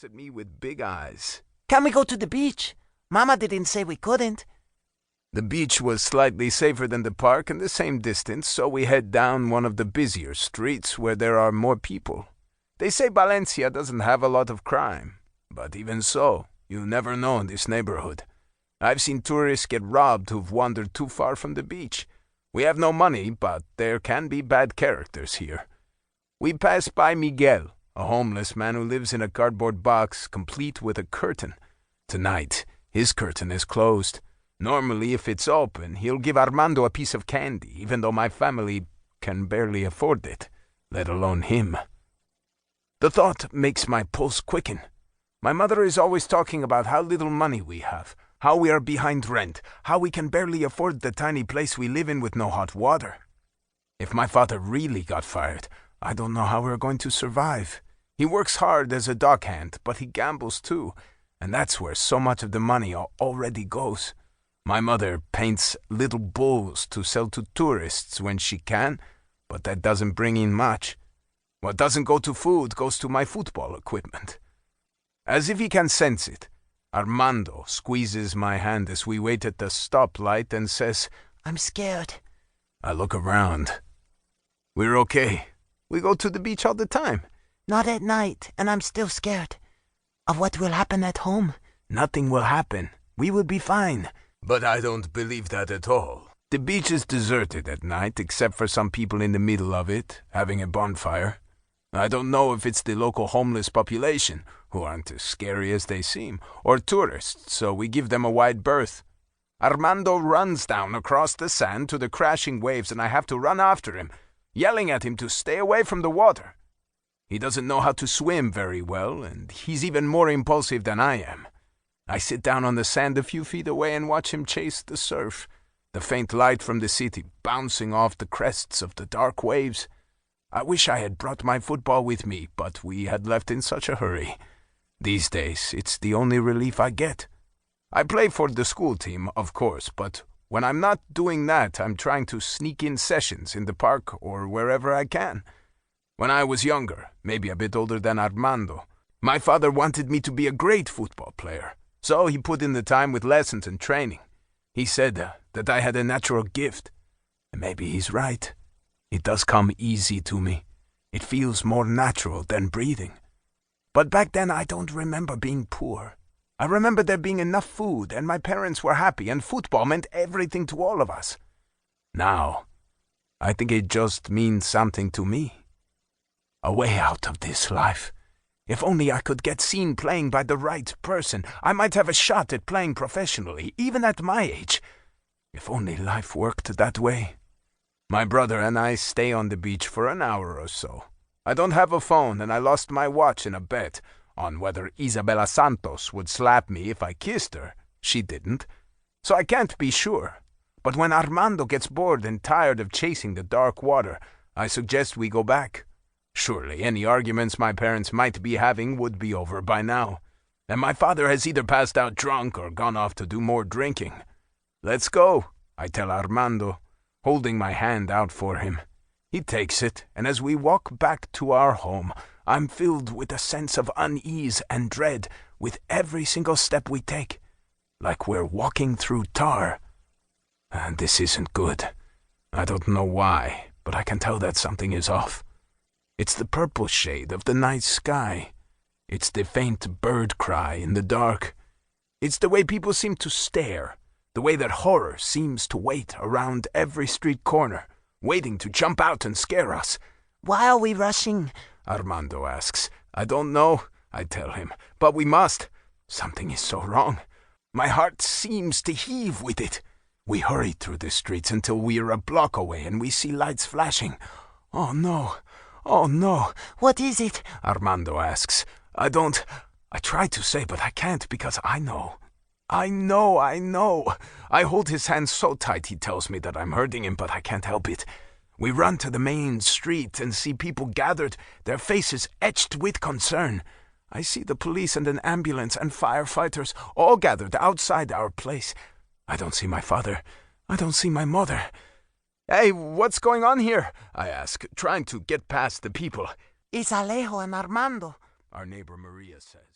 at me with big eyes. Can we go to the beach? Mama didn't say we couldn't. The beach was slightly safer than the park and the same distance, so we head down one of the busier streets where there are more people. They say Valencia doesn't have a lot of crime, but even so, you never know in this neighborhood. I've seen tourists get robbed who've wandered too far from the beach. We have no money, but there can be bad characters here. We pass by Miguel, a homeless man who lives in a cardboard box complete with a curtain. Tonight, his curtain is closed. Normally, if it's open, he'll give Armando a piece of candy, even though my family can barely afford it, let alone him. The thought makes my pulse quicken. My mother is always talking about how little money we have, how we are behind rent, how we can barely afford the tiny place we live in with no hot water. If my father really got fired, I don't know how we're going to survive. He works hard as a dockhand, but he gambles too, and that's where so much of the money already goes. My mother paints little bulls to sell to tourists when she can, but that doesn't bring in much. What doesn't go to food goes to my football equipment. As if he can sense it, Armando squeezes my hand as we wait at the stoplight and says, I'm scared. I look around. We're okay. We go to the beach all the time. Not at night, and I'm still scared. Of what will happen at home? Nothing will happen. We will be fine. But I don't believe that at all. The beach is deserted at night, except for some people in the middle of it, having a bonfire. I don't know if it's the local homeless population, who aren't as scary as they seem, or tourists, so we give them a wide berth. Armando runs down across the sand to the crashing waves, and I have to run after him, yelling at him to stay away from the water. He doesn't know how to swim very well, and he's even more impulsive than I am. I sit down on the sand a few feet away and watch him chase the surf, the faint light from the city bouncing off the crests of the dark waves. I wish I had brought my football with me, but we had left in such a hurry. These days, it's the only relief I get. I play for the school team, of course, but when I'm not doing that, I'm trying to sneak in sessions in the park or wherever I can. When I was younger, maybe a bit older than Armando, my father wanted me to be a great football player. So he put in the time with lessons and training. He said that I had a natural gift. And maybe he's right. It does come easy to me. It feels more natural than breathing. But back then I don't remember being poor. I remember there being enough food and my parents were happy and football meant everything to all of us. Now, I think it just means something to me. A way out of this life. If only I could get seen playing by the right person, I might have a shot at playing professionally, even at my age. If only life worked that way. My brother and I stay on the beach for an hour or so. I don't have a phone, and I lost my watch in a bet on whether Isabela Santos would slap me if I kissed her. She didn't, so I can't be sure. But when Armando gets bored and tired of chasing the dark water, I suggest we go back. Surely any arguments my parents might be having would be over by now, and my father has either passed out drunk or gone off to do more drinking. Let's go, I tell Armando, holding my hand out for him. He takes it, and as we walk back to our home, I'm filled with a sense of unease and dread with every single step we take, like we're walking through tar. And this isn't good. I don't know why, but I can tell that something is off. It's the purple shade of the night sky. It's the faint bird cry in the dark. It's the way people seem to stare, the way that horror seems to wait around every street corner, waiting to jump out and scare us. Why are we rushing? Armando asks. I don't know, I tell him, but we must. Something is so wrong. My heart seems to heave with it. We hurry through the streets until we are a block away and we see lights flashing. Oh no. Oh no. What is it? Armando asks. I try to say, but I can't because I know. I know. I hold his hand so tight he tells me that I'm hurting him, but I can't help it. We run to the main street and see people gathered, their faces etched with concern. I see the police and an ambulance and firefighters all gathered outside our place. I don't see my father. I don't see my mother. Hey, what's going on here? I ask, trying to get past the people. It's Alejo and Armando, our neighbor Maria says.